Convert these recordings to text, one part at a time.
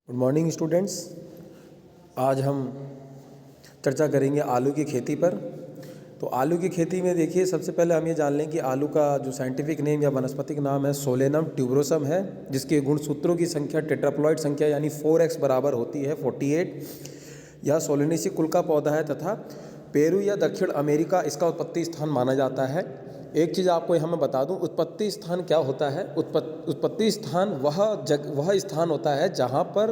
Good morning students. आज हम चर्चा करेंगे आलू की खेती पर। तो आलू की खेती में देखिए, सबसे पहले हम ये जान लें कि आलू का जो साइंटिफिक नेम या वनस्पतिक नाम है सोलेनम ट्यूबरोसम है, जिसके गुणसूत्रों की संख्या टेट्राप्लॉइड संख्या यानी 4x बराबर होती है 48। यह सोलेनेसी कुल का पौधा है तथा पेरू या दक्षिण अमेरिका इसका उत्पत्ति स्थान माना जाता है। एक चीज़ आपको यहाँ मैं बता दूँ, उत्पत्ति स्थान क्या होता है। उत्पत्ति स्थान वह स्थान होता है जहाँ पर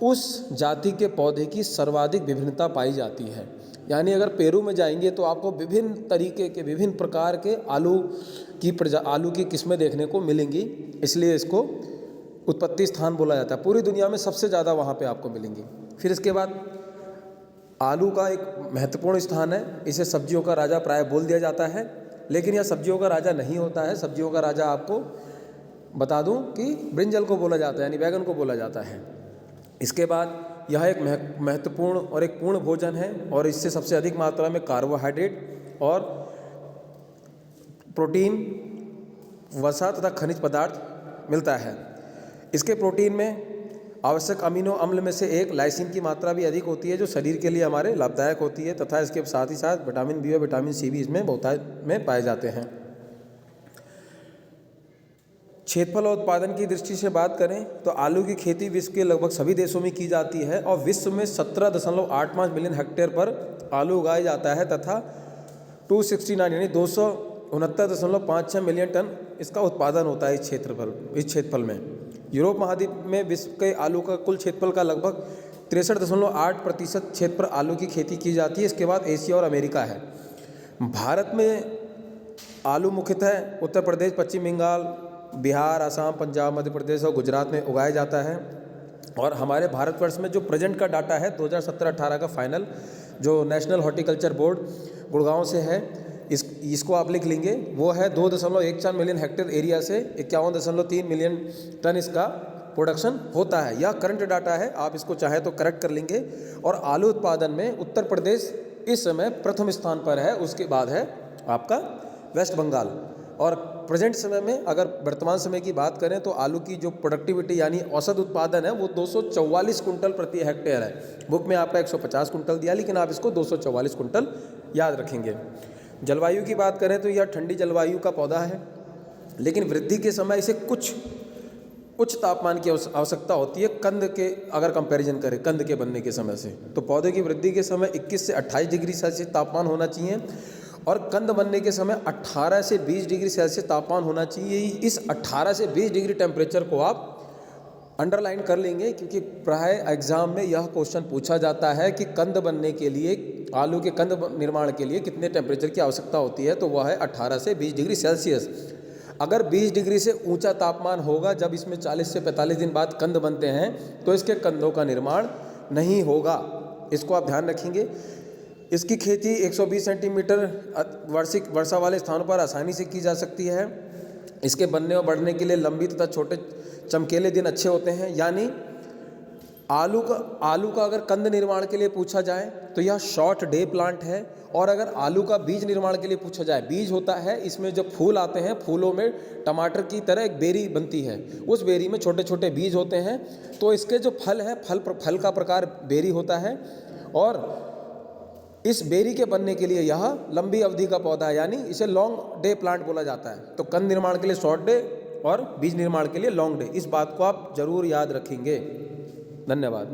उस जाति के पौधे की सर्वाधिक विभिन्नता पाई जाती है। यानी अगर पेरू में जाएंगे तो आपको विभिन्न तरीके के विभिन्न प्रकार के आलू की किस्में देखने को मिलेंगी, इसलिए इसको उत्पत्ति स्थान बोला जाता है। पूरी दुनिया में सबसे ज़्यादा वहाँ पे आपको मिलेंगी। फिर इसके बाद आलू का एक महत्वपूर्ण स्थान है, इसे सब्जियों का राजा प्राय बोल दिया जाता है, लेकिन यह सब्जियों का राजा नहीं होता है। सब्जियों का राजा आपको बता दूं कि ब्रिंजल को बोला जाता है, यानी बैगन को बोला जाता है। इसके बाद यह एक महत्वपूर्ण और एक पूर्ण भोजन है और इससे सबसे अधिक मात्रा में कार्बोहाइड्रेट और प्रोटीन, वसा तथा खनिज पदार्थ मिलता है। इसके प्रोटीन में आवश्यक अमीनो अम्ल में से एक लाइसिन की मात्रा भी अधिक होती है, जो शरीर के लिए हमारे लाभदायक होती है, तथा इसके साथ ही साथ विटामिन बी और विटामिन सी भी इसमें बहुतायत में पाए जाते हैं। क्षेत्रफल और उत्पादन की दृष्टि से बात करें तो आलू की खेती विश्व के लगभग सभी देशों में की जाती है और विश्व में 17.85 मिलियन हेक्टेयर पर आलू उगाया जाता है तथा 269 यानी 269.56 मिलियन टन इसका उत्पादन होता है इस क्षेत्रफल में। यूरोप महाद्वीप में विश्व के आलू का कुल क्षेत्रफल का लगभग 63.8% क्षेत्र पर आलू की खेती की जाती है। इसके बाद एशिया और अमेरिका है। भारत में आलू मुख्यतः उत्तर प्रदेश, पश्चिम बंगाल, बिहार, असम, पंजाब, मध्य प्रदेश और गुजरात में उगाया जाता है। और हमारे भारतवर्ष में जो प्रेजेंट का डाटा है 2017-18 का फाइनल, जो नेशनल हॉर्टिकल्चर बोर्ड गुड़गांव से है, इसको आप लिख लेंगे, वो है 2.14 मिलियन हेक्टेयर एरिया से 51.3 मिलियन टन इसका प्रोडक्शन होता है। यह करंट डाटा है, आप इसको चाहे तो करेक्ट कर लेंगे। और आलू उत्पादन में उत्तर प्रदेश इस समय प्रथम स्थान पर है, उसके बाद है आपका वेस्ट बंगाल। और प्रेजेंट समय में अगर वर्तमान समय की बात करें तो आलू की जो प्रोडक्टिविटी यानी औसत उत्पादन है वो 244 कुंटल प्रति हेक्टेयर है। बुक में आपका 150 कुंटल दिया, लेकिन आप इसको 244 कुंटल याद रखेंगे। जलवायु की बात करें तो यह ठंडी जलवायु का पौधा है, लेकिन वृद्धि के समय इसे कुछ उच्च तापमान की आवश्यकता होती है। कंद के अगर कंपैरिजन करें कंद के बनने के समय से, तो पौधे की वृद्धि के समय 21 से 28 डिग्री सेल्सियस तापमान होना चाहिए और कंद बनने के समय 18 से 20 डिग्री सेल्सियस तापमान होना चाहिए। इस 18 से 20 डिग्री टेम्परेचर को आप अंडरलाइन कर लेंगे, क्योंकि प्राय एग्जाम में यह क्वेश्चन पूछा जाता है कि कंद बनने के लिए, आलू के कंद निर्माण के लिए कितने टेम्परेचर की आवश्यकता होती है, तो वह है 18 से 20 डिग्री सेल्सियस। अगर 20 डिग्री से ऊंचा तापमान होगा जब इसमें 40 से 45 दिन बाद कंद बनते हैं, तो इसके कंदों का निर्माण नहीं होगा। इसको आप ध्यान रखेंगे। इसकी खेती 120 सेंटीमीटर वर्षा वाले स्थानों पर आसानी से की जा सकती है। इसके बनने और बढ़ने के लिए लंबी तथा छोटे चमकीले दिन अच्छे होते हैं। यानी आलू का अगर कंद निर्माण के लिए पूछा जाए तो यह शॉर्ट डे प्लांट है। और अगर आलू का बीज निर्माण के लिए पूछा जाए, बीज होता है, इसमें जब फूल आते हैं, फूलों में टमाटर की तरह एक बेरी बनती है, उस बेरी में छोटे छोटे बीज होते हैं। तो इसके जो फल है, फल का प्रकार बेरी होता है और इस बेरी के बनने के लिए यह लंबी अवधि का पौधा है, यानी इसे लॉन्ग डे प्लांट बोला जाता है। तो कंद निर्माण के लिए शॉर्ट डे और बीज निर्माण के लिए लॉन्ग डे, इस बात को आप जरूर याद रखेंगे। धन्यवाद।